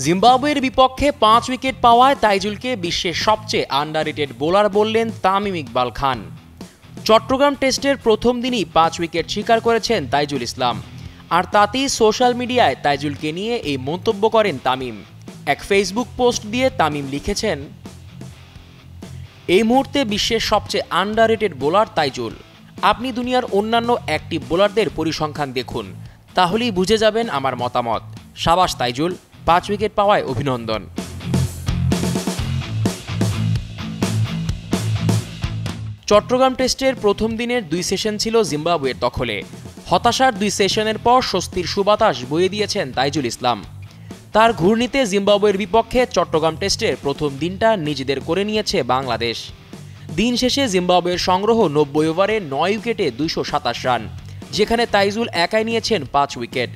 জিম্বাবুয়ের বিপক্ষে 5 উইকেট পাওয়ায় তাইজুলকে বিশ্বের সবচেয়ে আন্ডাররেটেড বোলার বললেন তামিম ইকবাল খান। চট্টগ্রাম টেস্টের প্রথম দিনই 5 উইকেট শিকার করেছেন তাইজুল ইসলাম। আর তাতেই সোশ্যাল মিডিয়ায় তাইজুলকে নিয়ে এই মন্তব্য করেন তামিম। এক ফেসবুক পোস্ট দিয়ে তামিম লিখেছেন, এই মুহূর্তে বিশ্বের সবচেয়ে আন্ডাররেটেড বোলার তাইজুল। আপনি দুনিয়ার অন্যান্য অ্যাক্টিভ বোলারদের পরিসংখ্যান দেখুন, তাহলেই বুঝে যাবেন আমার মতামত। সাবাস তাইজুল, 5 উইকেট পাওয়ায় অভিনন্দন। চট্টগ্রাম টেস্টের প্রথম দিনের 2 সেশন ছিল জিম্বাবুয়ের দখলে। হতাশার 2 সেশনের পর স্বস্তির সুবাতাস বয়ে দিয়েছেন তাইজুল ইসলাম। তার ঘূর্ণিতে জিম্বাবুয়ের বিপক্ষে চট্টগ্রাম টেস্টের প্রথম দিনটা নিজেদের করে নিয়েছে বাংলাদেশ। দিন শেষে জিম্বাবুয়ের সংগ্রহ 90 ওভারে 9 উইকেটে 227 রান, যেখানে তাইজুল একাই নিয়েছেন 5 উইকেট।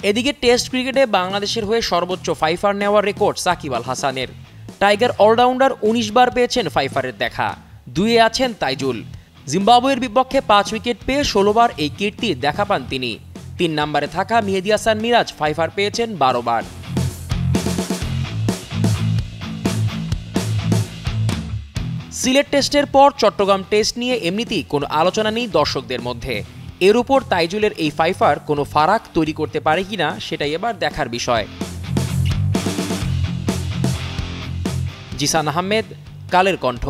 এদিকে টেস্ট ক্রিকেটে বাংলাদেশের হয়ে সর্বোচ্চ 5 নেওয়ার রেকর্ড সাকিব আল হাসানের। টাইগার অলরাউন্ডার 19 বার পেয়েছেন 5 দেখা, 2-এ আছেন তাইজুল। জিম্বাবুয়ের বিপক্ষে 5 উইকেট পেয়ে 16 বার এই কীর্তির দেখা পান তিনি। 3 নম্বরে থাকা মেহেদী হাসান মিরাজ 5 পেয়েছেন 12 বার। সিলেট টেস্টের পর চট্টগ্রাম টেস্ট নিয়ে এমনিতেই কোনো আলোচনা নেই দর্শকদের মধ্যে। এর উপর তাইজুলের এই 5 কোনো ফারাক তৈরি করতে পারে কিনা সেটাই এবার দেখার বিষয়। জিসান আহমেদ, কালের কণ্ঠ।